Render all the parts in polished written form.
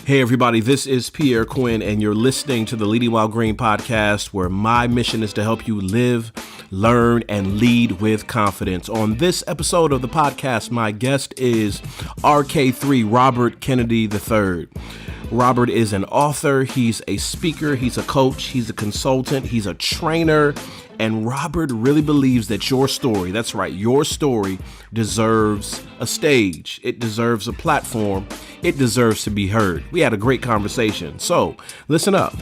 Hey, everybody, this is Pierre Quinn, and you're listening to the Leading While Green podcast, where my mission is to help you live, learn, and lead with confidence. On this episode of the podcast, my guest is RK3, Robert Kennedy III. Robert is an author, he's a speaker, he's a coach, he's a consultant, he's a trainer, and Robert really believes that your story, that's right, your story deserves a stage. It deserves a platform. It deserves to be heard. We had a great conversation. So listen up.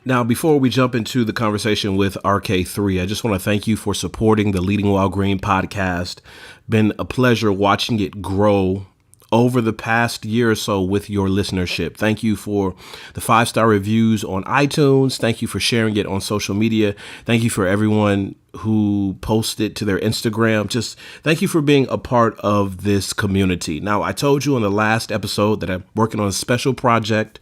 Now, before we jump into the conversation with RK3, I just want to thank you for supporting the Leading While Green podcast. Been a pleasure watching it grow over the past year or so with your listenership. Thank you for the 5-star reviews on iTunes. Thank you for sharing it on social media. Thank you for everyone who posted to their Instagram. Just thank you for being a part of this community. Now, I told you in the last episode that I'm working on a special project,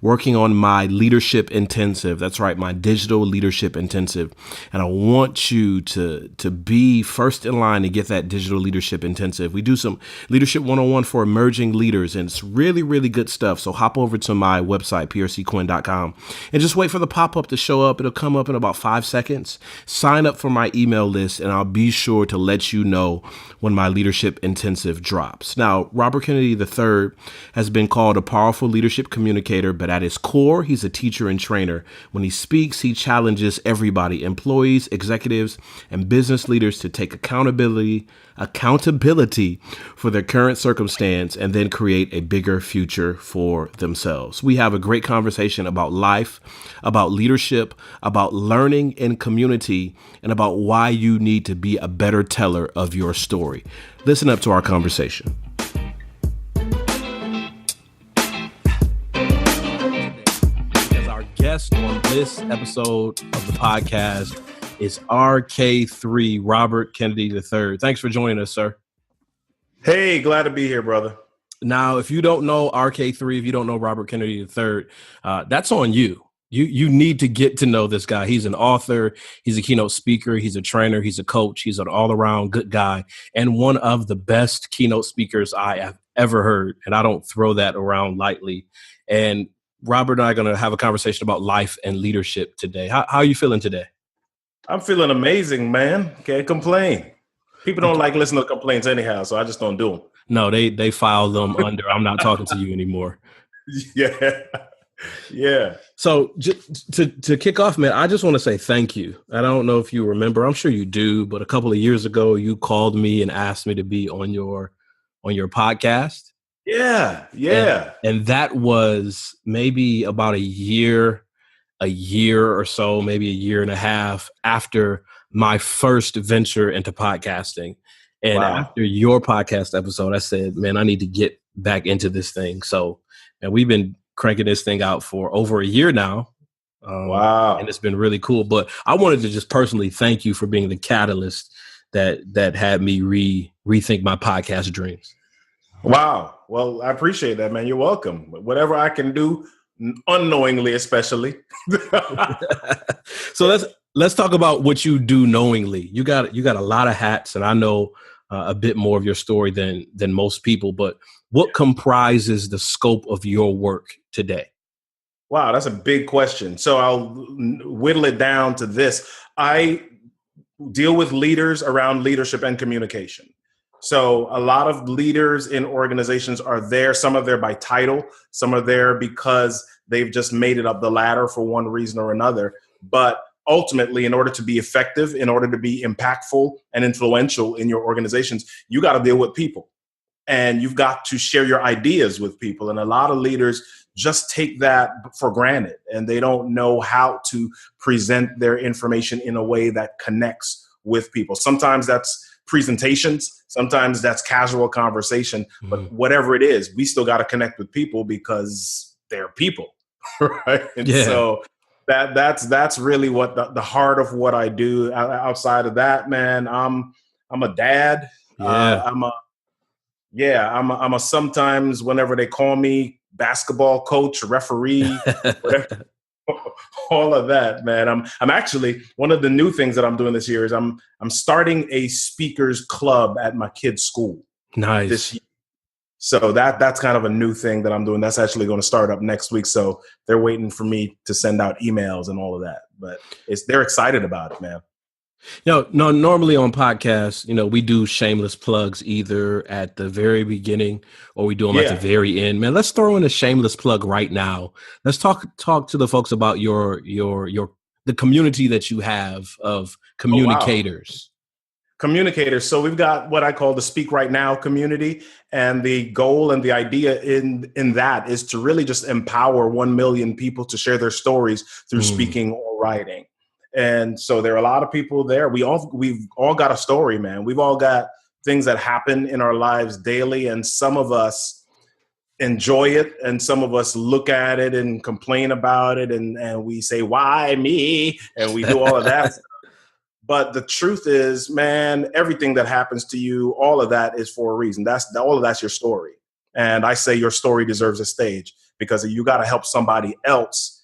working on my leadership intensive. That's right, my digital leadership intensive. And I want you to be first in line to get that digital leadership intensive. We do some leadership 101 for emerging leaders, and it's really, really good stuff. So hop over to my website, prcquinn.com, and just wait for the pop-up to show up. It'll come up in about 5 seconds. Sign up for my email list, and I'll be sure to let you know when my leadership intensive drops. Now, Robert Kennedy III has been called a powerful leadership communicator, but at his core, he's a teacher and trainer. When he speaks, he challenges everybody, employees, executives, and business leaders to take accountability for their current circumstance and then create a bigger future for themselves. We have a great conversation about life, about leadership, about learning in community, and about why you need to be a better teller of your story. Listen up to our conversation. As our guest on this episode of the podcast is RK3, Robert Kennedy III. Thanks for joining us, sir. Hey, glad to be here, brother. Now, if you don't know RK3, if you don't know Robert Kennedy III, that's on you. You need to get to know this guy. He's an author. He's a keynote speaker. He's a trainer. He's a coach. He's an all-around good guy and one of the best keynote speakers I have ever heard. And I don't throw that around lightly. And Robert and I are going to have a conversation about life and leadership today. How are you feeling today? I'm feeling amazing, man. Can't complain. People don't like listening to complaints anyhow, so I just don't do them. No, they file them under. I'm not talking to you anymore. Yeah. Yeah. So to kick off, man, I just want to say thank you. I don't know if you remember. I'm sure you do. But a couple of years ago, you called me and asked me to be on your podcast. Yeah. Yeah. And that was maybe about a year or so, maybe a year and a half after my first venture into podcasting. And after your podcast episode, I said, man, I need to get back into this thing. So, and we've been cranking this thing out for over a year now. And it's been really cool. But I wanted to just personally thank you for being the catalyst that had me rethink my podcast dreams. Wow. Well, I appreciate that, man. You're welcome. Whatever I can do, unknowingly, especially. So let's talk about what you do knowingly. You got a lot of hats, and I know a bit more of your story than most people. But what comprises the scope of your work today? Wow, that's a big question. So I'll whittle it down to this. I deal with leaders around leadership and communication. So a lot of leaders in organizations are there. Some are there by title. Some are there because they've just made it up the ladder for one reason or another. But ultimately, in order to be effective, in order to be impactful and influential in your organizations, you got to deal with people. And you've got to share your ideas with people. And a lot of leaders just take that for granted, and they don't know how to present their information in a way that connects with people. Sometimes that's presentations, sometimes that's casual conversation, but whatever it is, we still got to connect with people because they're people, right? And so that's really what the heart of what I do. Outside of that, man, I'm a dad. I'm a sometimes, whenever they call me, basketball coach, referee, whatever, all of that, man. I'm actually, one of the new things that I'm doing this year is I'm starting a speakers club at my kids' school this Nice. year. So that's kind of a new thing that I'm doing. That's actually going to start up next week. So they're waiting for me to send out emails and all of that. But they're excited about it, man. No, normally on podcasts, we do shameless plugs either at the very beginning or we do them at the Yeah. very end. Man, let's throw in a shameless plug right now. Let's talk to the folks about the community that you have of Oh, wow. communicators. Communicators. So we've got what I call the Speak Right Now community, and the goal and the idea in that is to really just empower 1 million people to share their stories through Mm, speaking or writing. And so there are a lot of people there. We've all got a story, man. We've all got things that happen in our lives daily, and some of us enjoy it, and some of us look at it and complain about it, and we say, "Why me?" and we do all of that. But the truth is, man, everything that happens to you, all of that is for a reason. All of that's your story. And I say your story deserves a stage, because you got to help somebody else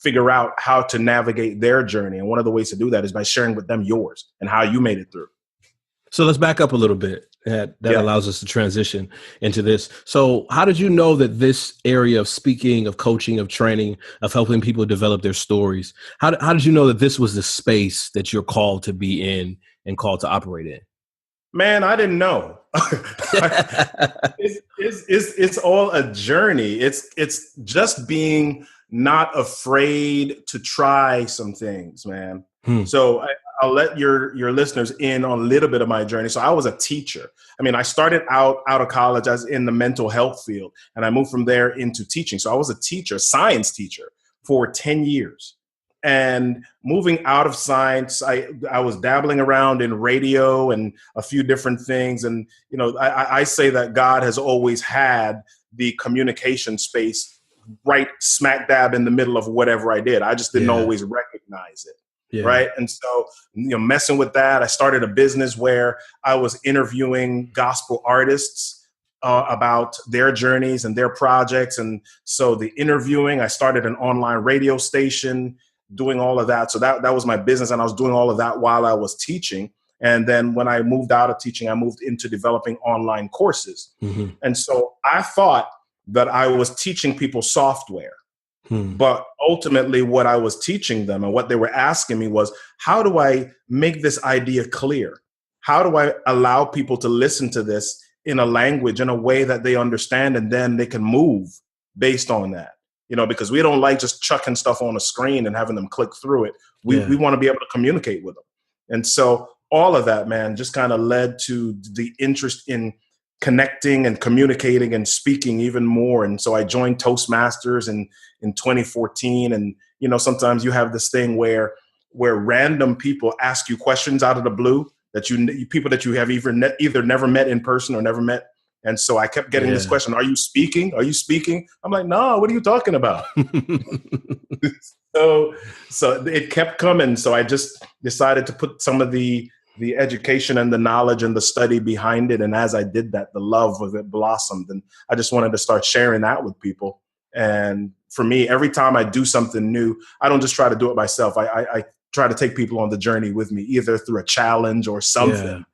figure out how to navigate their journey. And one of the ways to do that is by sharing with them yours and how you made it through. So let's back up a little bit. That Yeah. allows us to transition into this. So how did you know that this area of speaking, of coaching, of training, of helping people develop their stories, how did you know that this was the space that you're called to be in and called to operate in? Man, I didn't know. It's all a journey. It's just being not afraid to try some things, man. Hmm. So I'll let your listeners in on a little bit of my journey. So I was a teacher. I mean, I started out of college as in the mental health field, and I moved from there into teaching. So I was a teacher, science teacher, for 10 years. And moving out of science, I was dabbling around in radio and a few different things. And, I say that God has always had the communication space right smack dab in the middle of whatever I did. I just didn't Yeah. always recognize it. Yeah. Right. And so, messing with that, I started a business where I was interviewing gospel artists about their journeys and their projects. And so the interviewing, I started an online radio station, doing all of that. So that was my business. And I was doing all of that while I was teaching. And then when I moved out of teaching, I moved into developing online courses. Mm-hmm. And so I thought that I was teaching people software. Hmm. But ultimately, what I was teaching them and what they were asking me was, how do I make this idea clear? How do I allow people to listen to this in a language, in a way that they understand, and then they can move based on that? Because we don't like just chucking stuff on a screen and having them click through it. We Yeah. want to be able to communicate with them. And so all of that, man, just kind of led to the interest in connecting and communicating and speaking even more. And so I joined Toastmasters in 2014. And, sometimes you have this thing where random people ask you questions out of the blue that people that you have either never met in person or never met. And so I kept getting this Yeah. question, are you speaking? Are you speaking? I'm like, no, what are you talking about? So it kept coming. So I just decided to put some of the education and the knowledge and the study behind it. And as I did that, the love of it blossomed. And I just wanted to start sharing that with people. And for me, every time I do something new, I don't just try to do it myself. I try to take people on the journey with me, either through a challenge or Yeah. something,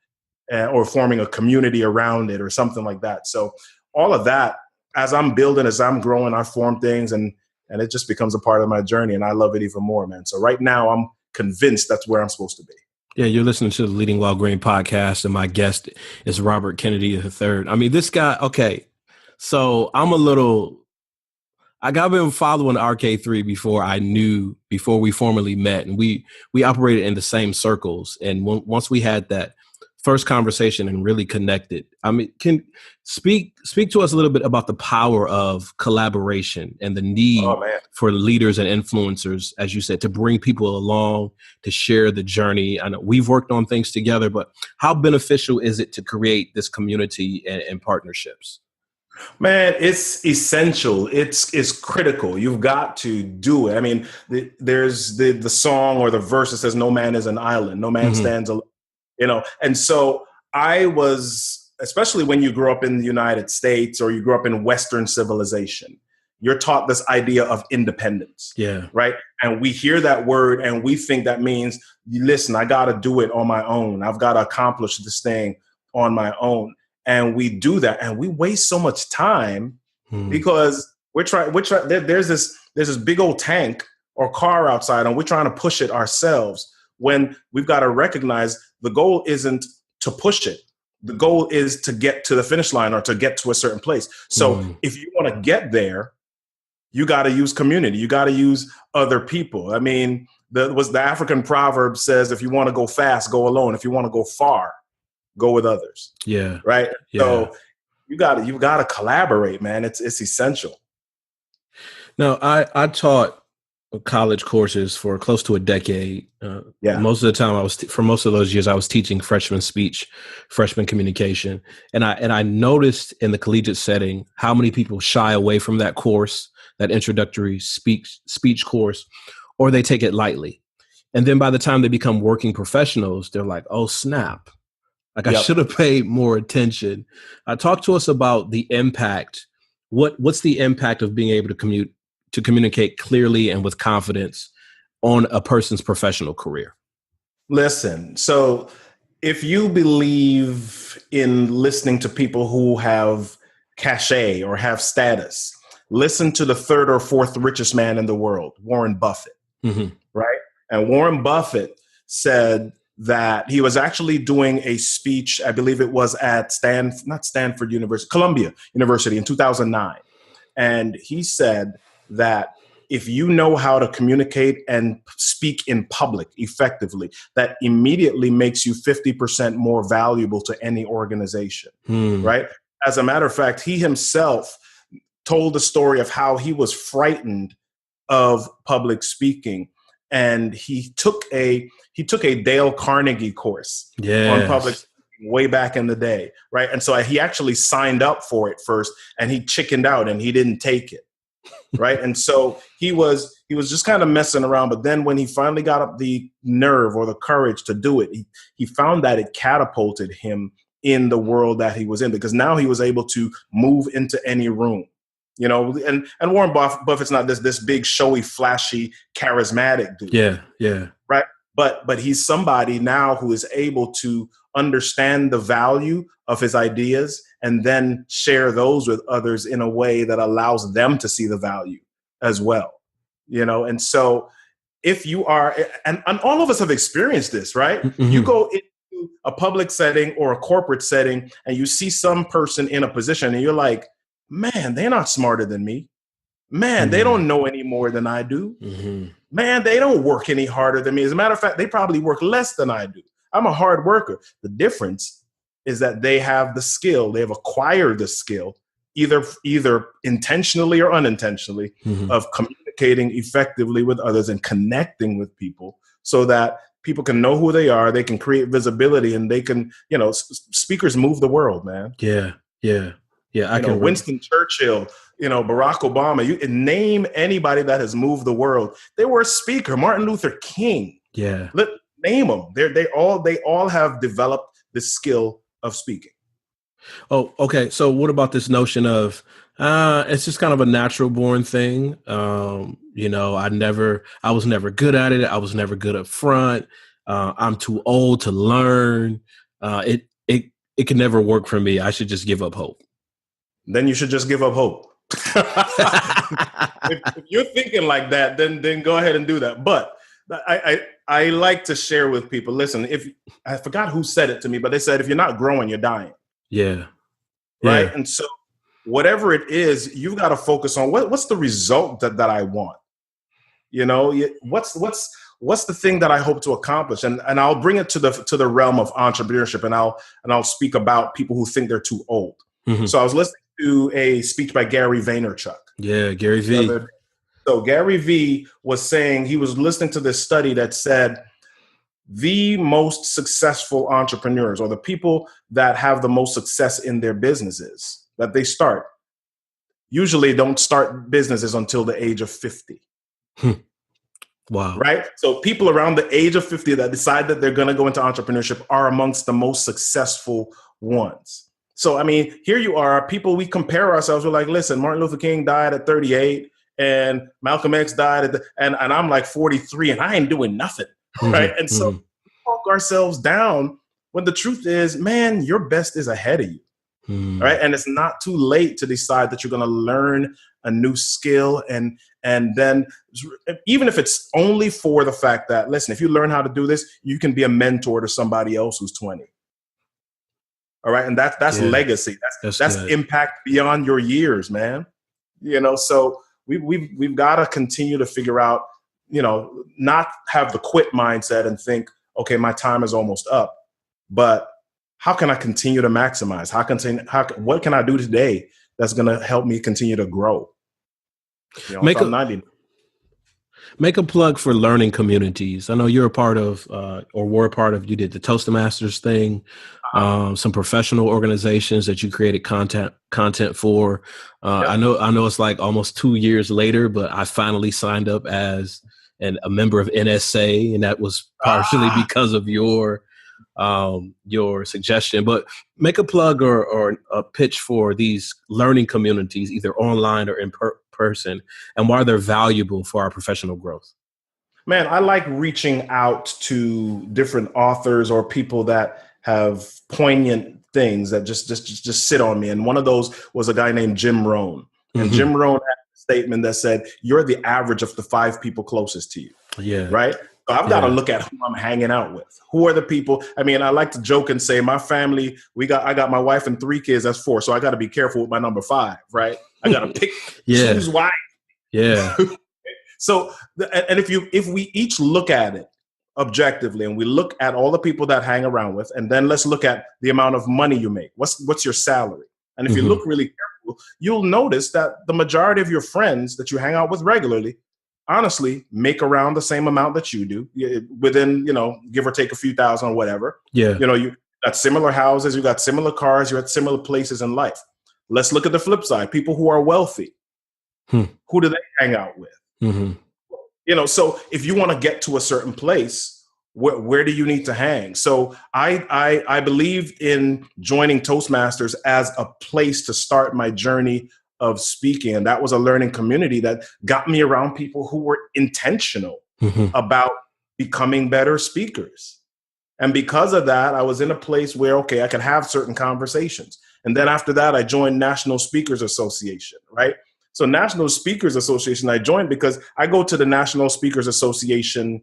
or forming a community around it or something like that. So all of that, as I'm building, as I'm growing, I form things, and it just becomes a part of my journey. And I love it even more, man. So right now I'm convinced that's where I'm supposed to be. Yeah, you're listening to the Leading While Green podcast, and my guest is Robert Kennedy III. I mean, this guy, okay, so I've been following RK3 before we formally met, and we operated in the same circles. And once we had that first conversation and really connected, I mean, can speak to us a little bit about the power of collaboration and the need Oh, man. for leaders and influencers, as you said, to bring people along, to share the journey. I know we've worked on things together, but how beneficial is it to create this community and partnerships? Man, it's essential. It's critical. You've got to do it. I mean, there's the song or the verse that says, "No man is an island. No man Mm-hmm. stands alone." And so I was, especially when you grow up in the United States or you grew up in Western civilization, you're taught this idea of independence. Yeah. Right. And we hear that word and we think that means, listen, I got to do it on my own. I've got to accomplish this thing on my own. And we do that and we waste so much time because there's this big old tank or car outside and we're trying to push it ourselves, when we've got to recognize the goal isn't to push it. The goal is to get to the finish line or to get to a certain place. So if you want to get there, you got to use community. You got to use other people. I mean, the African proverb says, if you want to go fast, go alone. If you want to go far, go with others. Yeah. Right. Yeah. So you've got to collaborate, man. It's essential. Now, I taught college courses for close to a decade. Most of the time, for most of those years, I was teaching freshman speech, freshman communication, and I noticed in the collegiate setting how many people shy away from that course, that introductory speech course, or they take it lightly, and then by the time they become working professionals, they're like, "Oh snap! Like I should have paid more attention." Talk to us about the impact. What's the impact of being able to communicate clearly and with confidence on a person's professional career? Listen, so if you believe in listening to people who have cachet or have status, listen to the third or fourth richest man in the world, Warren Buffett, right? And Warren Buffett said that he was actually doing a speech, I believe it was at Columbia University in 2009. And he said that if you know how to communicate and speak in public effectively, that immediately makes you 50% more valuable to any organization, right? As a matter of fact, he himself told the story of how he was frightened of public speaking. And he took a Dale Carnegie course on public speaking way back in the day, right? And so he actually signed up for it first and he chickened out and he didn't take it. Right. And so he was just kind of messing around. But then when he finally got up the nerve or the courage to do it, he found that it catapulted him in the world that he was in, because now he was able to move into any room, you know, and Warren Buffett's not this big, showy, flashy, charismatic dude. Yeah. Yeah. Right. But he's somebody now who is able to understand the value of his ideas and then share those with others in a way that allows them to see the value as well. You know, and so if you are, and all of us have experienced this, right? You go into a public setting or a corporate setting and you see some person in a position and you're like, man, they're not smarter than me. Man, they don't know any more than I do. Man, they don't work any harder than me. As a matter of fact, they probably work less than I do. I'm a hard worker. The difference is that they have the skill. They have acquired the skill, either intentionally or unintentionally, of communicating effectively with others and connecting with people so that people can know who they are. They can create visibility and they can, you know, speakers move the world, man. Yeah. Yeah. Yeah. I can Winston Churchill, you know, Barack Obama, you can name anybody that has moved the world. They were a speaker. Martin Luther King. Yeah. Name them. They all have developed the skill of speaking. Oh, okay. So what about this notion of it's just kind of a natural born thing? You know, I was never good at it. I was never good up front. I'm too old to learn. It can never work for me. I should just give up hope. Then you should just give up hope. if you're thinking like that, then go ahead and do that. But I like to share with people, listen, I forgot who said it to me, but they said, if you're not growing, you're dying. Yeah. Right. Yeah. And so whatever it is, you've got to focus on what's the result that I want. You know, what's the thing that I hope to accomplish? And I'll bring it to the realm of entrepreneurship, and I'll speak about people who think they're too old. So I was listening to a speech by Gary Vaynerchuk. Yeah, Gary V. So Gary V was saying, he was listening to this study that said the most successful entrepreneurs, or the people that have the most success in their businesses that they start, usually don't start businesses until the age of 50. Wow. Right? So people around the age of 50 that decide that they're going to go into entrepreneurship are amongst the most successful ones. So, I mean, here you are, people, we compare ourselves. We're like, listen, Martin Luther King died at 38 and Malcolm X died and I'm like 43 and I ain't doing nothing. Right. And so we talk ourselves down when the truth is, man, your best is ahead of you. Right. And it's not too late to decide that you're going to learn a new skill. And then even if it's only for the fact that, listen, if you learn how to do this, you can be a mentor to somebody else who's 20. All right. And that's legacy. That's impact beyond your years, man. So we've got to continue to figure out, not have the quit mindset and think, okay, my time is almost up, but how can I continue to maximize? What can I do today that's going to help me continue to grow? Make a plug for learning communities. I know you're a part of, or were a part of, you did the Toastmasters thing, some professional organizations that you created content for. I know it's like almost 2 years later, but I finally signed up as a member of NSA, and that was partially because of your suggestion. But make a plug or a pitch for these learning communities, either online or in person, and why they're valuable for our professional growth. Man, I like reaching out to different authors or people that have poignant things that just sit on me. And one of those was a guy named Jim Rohn. And Jim Rohn had a statement that said, you're the average of the 5 people closest to you. Yeah. Right. So I've got to look at who I'm hanging out with. Who are the people? I mean, I like to joke and say my family, I got my wife and 3 kids. That's 4. So I got to be careful with my number 5. Right. I got to pick who's wise. Yeah. So, and if we each look at it objectively and we look at all the people that hang around with, and then let's look at the amount of money you make. What's your salary? And if you look really careful, you'll notice that the majority of your friends that you hang out with regularly, honestly, make around the same amount that you do within, give or take a few thousand or whatever. Yeah. You got similar houses, you got similar cars, you're at similar places in life. Let's look at the flip side. People who are wealthy, who do they hang out with? So if you want to get to a certain place, where do you need to hang? So I believe in joining Toastmasters as a place to start my journey of speaking. And that was a learning community that got me around people who were intentional about becoming better speakers. And because of that, I was in a place where, okay, I could have certain conversations. And then after that, I joined National Speakers Association, right? So National Speakers Association, I joined because I go to the National Speakers Association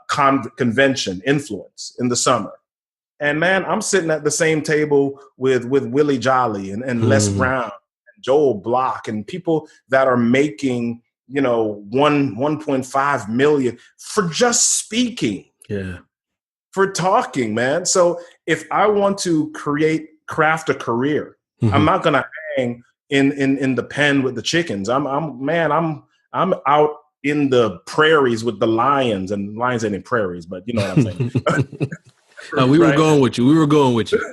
convention, Influence, in the summer. And man, I'm sitting at the same table with Willie Jolly and Les Brown and Joel Block and people that are making, 1.5 million for just speaking. Yeah. For talking, man. So if I want to craft a career, I'm not going to hang in the pen with the chickens. I'm out in the prairies with the lions, and lions ain't in prairies, but you know what I'm saying. We were going with you.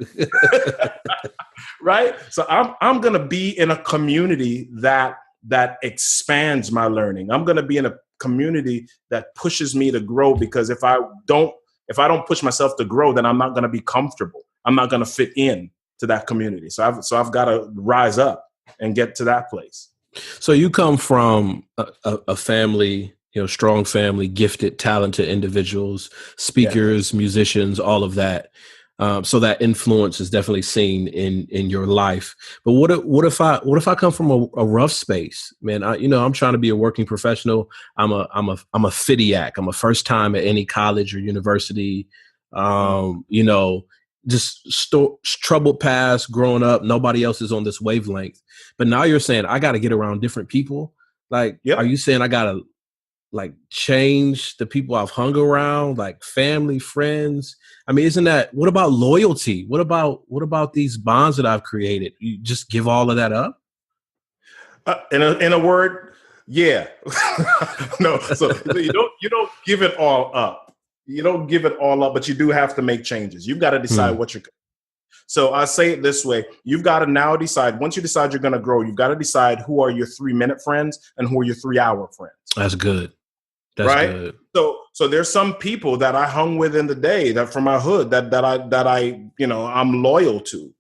Right. So I'm going to be in a community that expands my learning. I'm going to be in a community that pushes me to grow, because if I don't push myself to grow, then I'm not going to be comfortable. I'm not going to fit in to that community. So I've got to rise up and get to that place. So you come from a family, strong family, gifted, talented individuals, speakers, musicians, all of that. So that influence is definitely seen in your life. But what if I come from a rough space, man? I'm trying to be a working professional. I'm a FIDIAC. I'm a first time at any college or university. Just troubled past growing up. Nobody else is on this wavelength. But now you're saying I got to get around different people. Are you saying I got to change the people I've hung around, like family, friends? I mean, what about loyalty? What about these bonds that I've created? You just give all of that up? In a word, yeah. No, so you don't give it all up. You don't give it all up, but you do have to make changes. You've got to decide what you're. So I say it this way: you've got to now decide. Once you decide you're going to grow, you've got to decide who are your 3-minute friends and who are your 3-hour friends. That's good. That's right. Good. So there's some people that I hung with in the day that from my hood that I I'm loyal to.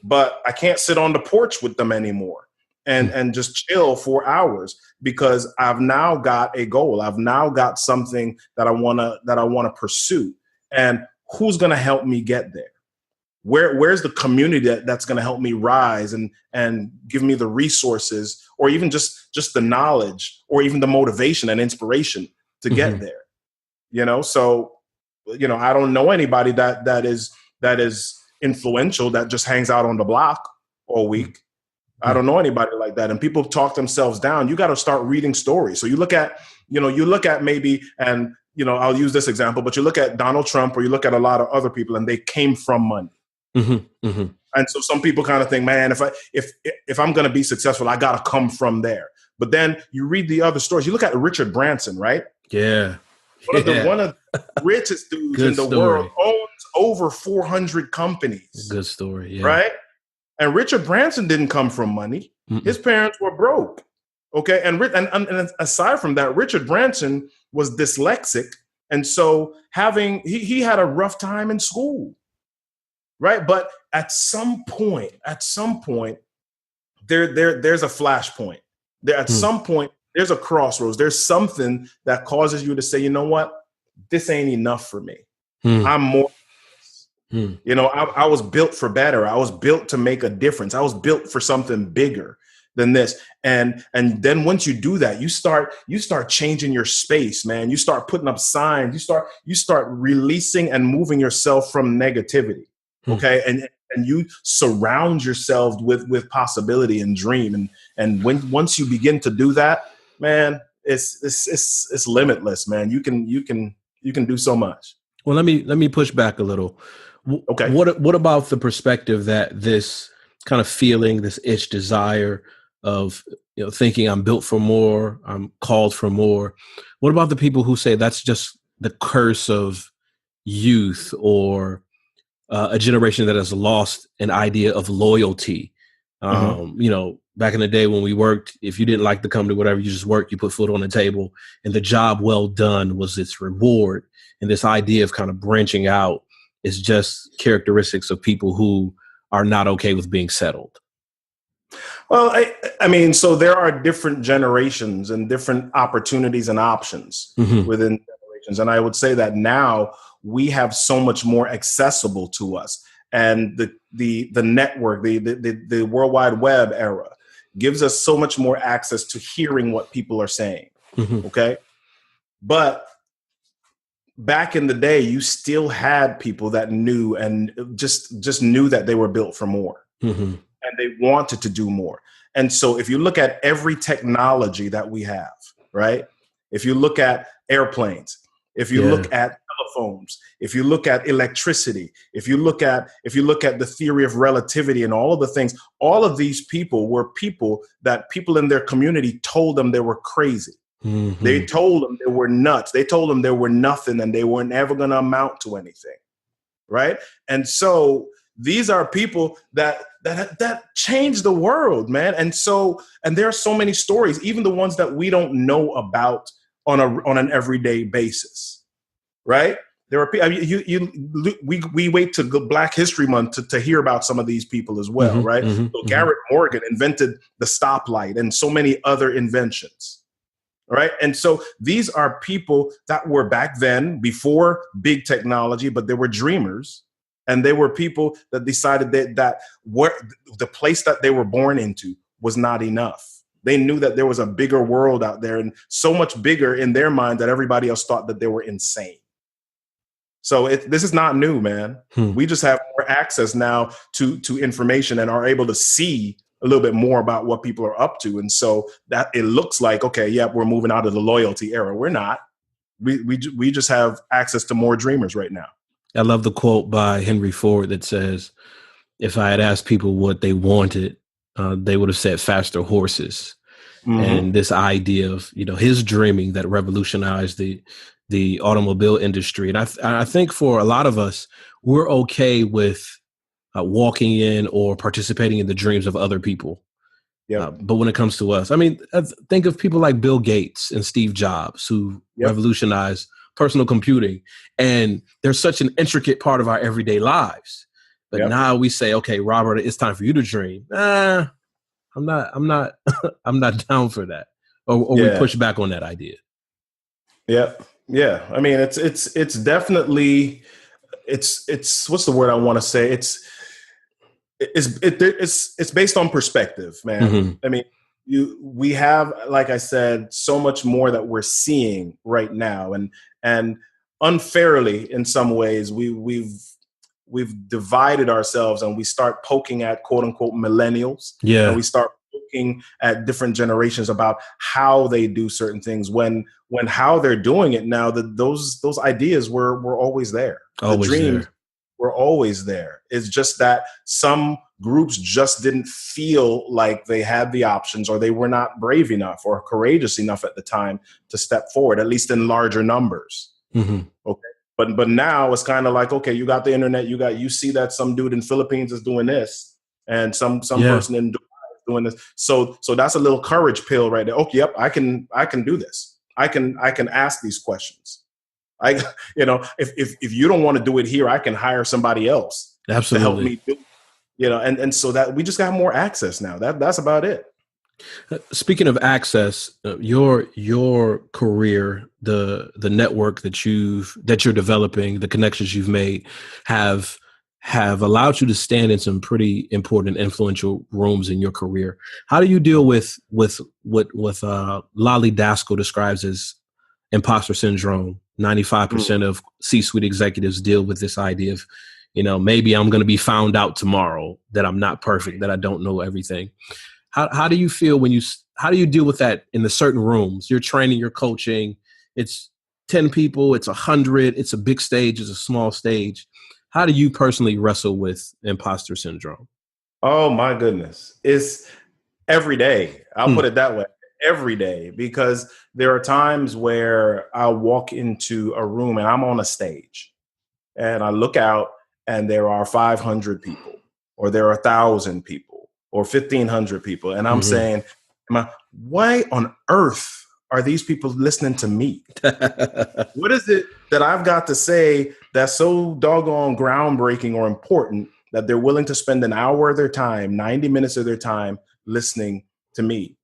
but I can't sit on the porch with them anymore and just chill for hours because I've now got a goal. I've now got something that I want to pursue. And who's going to help me get there? Where's the community that's going to help me rise and give me the resources, or even just the knowledge, or even the motivation and inspiration to get there? So, I don't know anybody that is influential that just hangs out on the block all week. I don't know anybody like that. And people talk themselves down. You got to start reading stories. So you look at maybe, and I'll use this example, but you look at Donald Trump, or you look at a lot of other people, and they came from money. And so some people kind of think, man, if I'm going to be successful, I got to come from there. But then you read the other stories. You look at Richard Branson, right? Yeah. One of the richest dudes in the world, owns over 400 companies. Good story. Yeah. Right? And Richard Branson didn't come from money. His parents were broke. Okay. And aside from that, Richard Branson was dyslexic. And so he had a rough time in school. Right. But at some point, there's a flashpoint. At some point, there's a crossroads. There's something that causes you to say, you know what? This ain't enough for me. I'm more. I was built for better. I was built to make a difference. I was built for something bigger than this. And then once you do that, you start changing your space, man. You start putting up signs. You start releasing and moving yourself from negativity. Okay. And you surround yourself with possibility and dream. And once you begin to do that, man, it's limitless, man. You can do so much. Well, let me push back a little. Okay. What about the perspective that this kind of feeling, this itch, desire of thinking I'm built for more, I'm called for more? What about the people who say that's just the curse of youth, or a generation that has lost an idea of loyalty? Back in the day when we worked, if you didn't like the company, whatever, you just worked, you put food on the table, and the job well done was its reward. And this idea of kind of branching out is just characteristics of people who are not okay with being settled. Well, I mean, so there are different generations and different opportunities and options within generations. And I would say that now we have so much more accessible to us. And the network, the World Wide Web era gives us so much more access to hearing what people are saying. Okay. But back in the day, you still had people that knew and just knew that they were built for more, and they wanted to do more. And so if you look at every technology that we have, right? If you look at airplanes, if you look at telephones, if you look at electricity, if you look at the theory of relativity and all of the things, all of these people were people that people in their community told them they were crazy. They told them they were nuts. They told them they were nothing and they were never going to amount to anything. Right. And so these are people that changed the world, man. And there are so many stories, even the ones that we don't know about on an everyday basis. Right. There are we wait to Black History Month to hear about some of these people as well. Right. So Garrett Morgan invented the stoplight and so many other inventions. Right. And so these are people that were back then before big technology, but they were dreamers. And they were people that decided that the place that they were born into was not enough. They knew that there was a bigger world out there, and so much bigger in their mind that everybody else thought that they were insane. So this is not new, man. We just have more access now to information and are able to see a little bit more about what people are up to. And so that it looks like, okay, yeah, we're moving out of the loyalty era. We're not. We just have access to more dreamers right now. I love the quote by Henry Ford that says, if I had asked people what they wanted, they would have said faster horses. And this idea of, his dreaming that revolutionized the automobile industry. And I think for a lot of us, we're okay with walking in or participating in the dreams of other people. But when it comes to us, I mean, think of people like Bill Gates and Steve Jobs, who revolutionized personal computing. And they're such an intricate part of our everyday lives. But now we say, okay, Robert, it's time for you to dream. I'm not I'm not down for that. Or we push back on that idea. Yeah. Yeah. I mean, it's definitely, it's what's the word I want to say? It's based on perspective, man. Mm-hmm. I mean, we have, like I said, so much more that we're seeing right now, and unfairly in some ways we've divided ourselves, and we start poking at quote unquote millennials, and we start looking at different generations about how they do certain things, when how they're doing it now, that those ideas were always there. The dreams were always there. It's just that some groups just didn't feel like they had the options, or they were not brave enough or courageous enough at the time to step forward, at least in larger numbers. Mm-hmm. Okay. But now it's kind of like, okay, you got the internet, you see that some dude in Philippines is doing this, and some person in Dubai is doing this. So that's a little courage pill right there. Okay, yep, I can do this. I can ask these questions. If you don't want to do it here, I can hire somebody else to help me do it. And so that we just got more access now. That's about it. Speaking of access, your career, the network that you're developing, the connections you've made have allowed you to stand in some pretty important, influential rooms in your career. How do you deal with what Lolly Daskell describes as imposter syndrome? 95% of C-suite executives deal with this idea of, maybe I'm going to be found out tomorrow, that I'm not perfect, that I don't know everything. How do you feel how do you deal with that in the certain rooms? You're training, you're coaching, it's 10 people, it's 100, it's a big stage, it's a small stage. How do you personally wrestle with imposter syndrome? Oh my goodness. It's every day. I'll put it that way. Every day, because there are times where I'll walk into a room and I'm on a stage and I look out and there are 500 people, or there are 1,000 people, or 1,500 people. And I'm saying, why on earth are these people listening to me? What is it that I've got to say that's so doggone groundbreaking or important that they're willing to spend an hour of their time, 90 minutes of their time listening to me?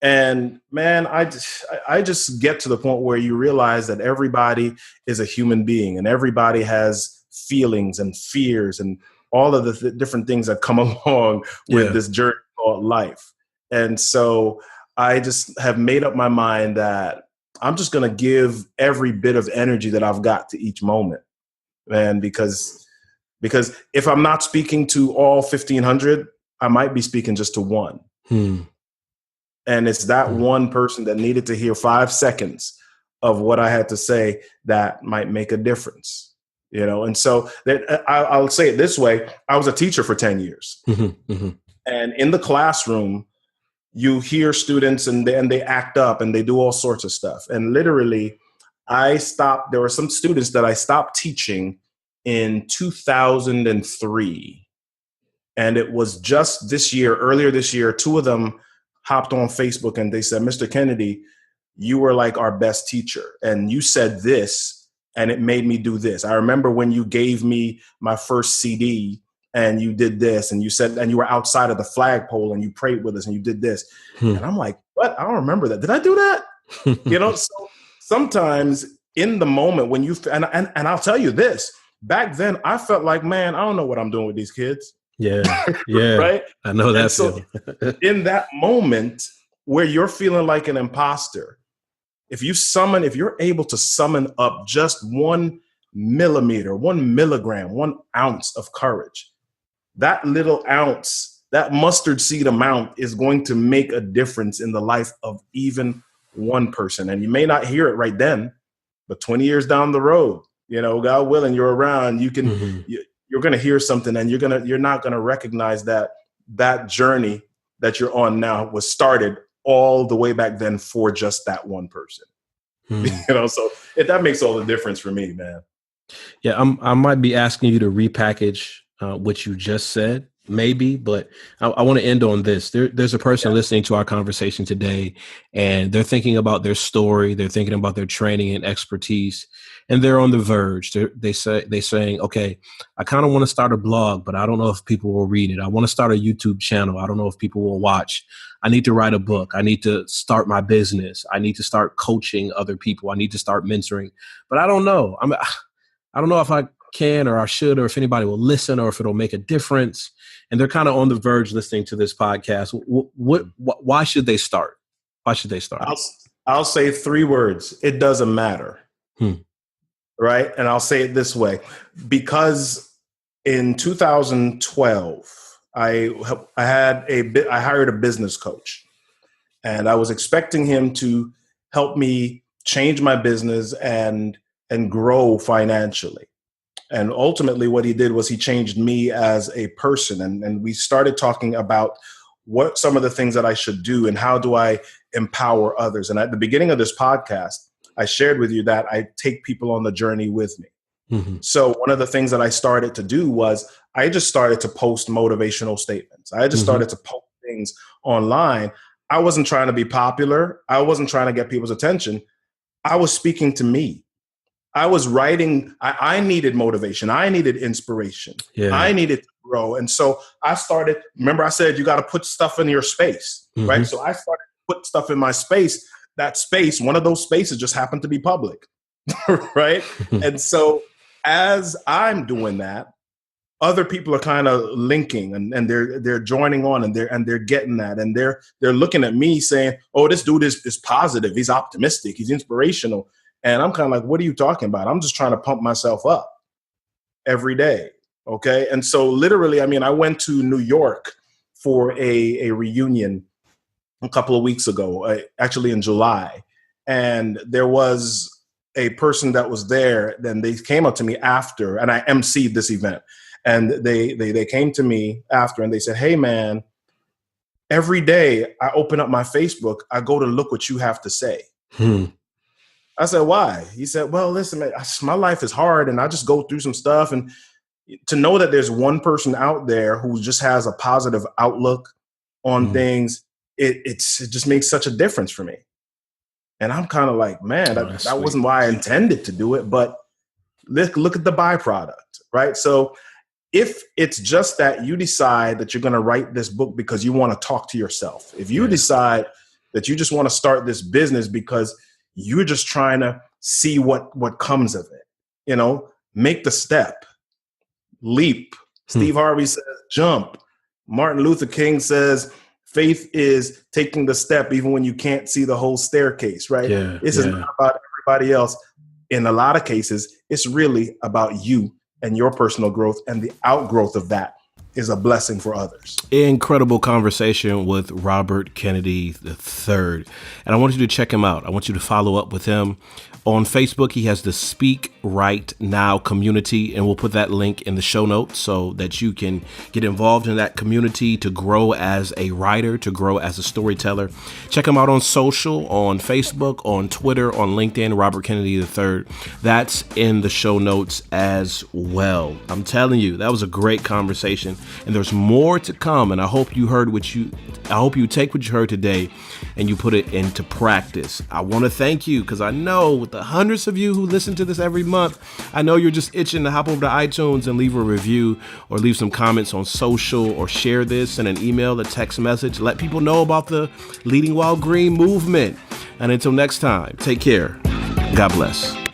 And man, I just get to the point where you realize that everybody is a human being, and everybody has feelings and fears and all of the different things that come along with this journey called life. And so I just have made up my mind that I'm just going to give every bit of energy that I've got to each moment. And because if I'm not speaking to all 1,500, I might be speaking just to one. And it's that one person that needed to hear 5 seconds of what I had to say that might make a difference, And so that I'll say it this way. I was a teacher for 10 years. And in the classroom, you hear students and they act up and they do all sorts of stuff. And literally, there were some students that I stopped teaching in 2003. And it was just earlier this year, 2 of them hopped on Facebook and they said, Mr. Kennedy, you were like our best teacher. And you said this, and it made me do this. I remember when you gave me my first CD and you did this, and you said, and you were outside of the flagpole and you prayed with us and you did this. And I'm like, what? I don't remember that. Did I do that? So sometimes in the moment when and I'll tell you this, back then I felt like, man, I don't know what I'm doing with these kids. Yeah. Right. I know that. So in that moment where you're feeling like an imposter, if you're able to summon up just 1 millimeter, 1 milligram, 1 ounce of courage, that little ounce, that mustard seed amount is going to make a difference in the life of even one person. And you may not hear it right then, but 20 years down the road, God willing, you're around, you're going to hear something, and you're not going to recognize that journey that you're on now was started all the way back then for just that one person. So that makes all the difference for me, man. Yeah, I might be asking you to repackage what you just said, Maybe, but I want to end on this. There's a person listening to our conversation today, and they're thinking about their story. They're thinking about their training and expertise, and they're on the verge. They're saying, okay, I kind of want to start a blog, but I don't know if people will read it. I want to start a YouTube channel. I don't know if people will watch. I need to write a book. I need to start my business. I need to start coaching other people. I need to start mentoring, but I don't know. I don't know if I can or I should, or if anybody will listen, or if it'll make a difference. And they're kind of on the verge listening to this podcast. Why should they start? Why should they start? I'll say 3 words. It doesn't matter. Right. And I'll say it this way, because in 2012, I hired a business coach, and I was expecting him to help me change my business and grow financially. And ultimately what he did was he changed me as a person. And we started talking about what some of the things that I should do and how do I empower others. And at the beginning of this podcast, I shared with you that I take people on the journey with me. Mm-hmm. So one of the things that I started to do was I just started to post motivational statements. I just started to post things online. I wasn't trying to be popular. I wasn't trying to get people's attention. I was speaking to me. I was writing. I needed motivation. I needed inspiration. Yeah. I needed to grow. And so I started, remember I said, you got to put stuff in your space, right? So I started to put stuff in my space. That space, one of those spaces just happened to be public, right? And so as I'm doing that, other people are kind of linking and they're joining on and they're getting that. And they're looking at me saying, oh, this dude is positive. He's optimistic. He's inspirational. And I'm kind of like, what are you talking about? I'm just trying to pump myself up every day. Okay. And so literally, I mean, I went to New York for a reunion a couple of weeks ago, actually in July. And there was a person that was there. Then they came up to me after, and I emceed this event. And they came to me after and they said, hey, man, every day I open up my Facebook, I go to look what you have to say. I said, why? He said, well, listen, man, my life is hard and I just go through some stuff. And to know that there's one person out there who just has a positive outlook on things, it just makes such a difference for me. And I'm kind of like, man, that wasn't why I intended to do it. But look at the byproduct, right? So if it's just that you decide that you're going to write this book because you want to talk to yourself, if you decide that you just want to start this business because you're just trying to see what comes of it, make the step, leap. Steve Harvey says, jump. Martin Luther King says, faith is taking the step even when you can't see the whole staircase, right? This is not about everybody else. In a lot of cases, it's really about you and your personal growth, and the outgrowth of that is a blessing for others. Incredible conversation with Robert Kennedy III. And I want you to check him out. I want you to follow up with him. On Facebook, he has the Speak Right Now community, and we'll put that link in the show notes so that you can get involved in that community to grow as a writer, to grow as a storyteller. Check him out on social, on Facebook, on Twitter, on LinkedIn, Robert Kennedy III. That's in the show notes as well. I'm telling you, that was a great conversation, and there's more to come. And I hope you take what you heard today and you put it into practice. I want to thank you because I know with the hundreds of you who listen to this every month, I know you're just itching to hop over to iTunes and leave a review or leave some comments on social or share this, send an email, a text message. Let people know about the Leading While Green movement. And until next time, take care. God bless.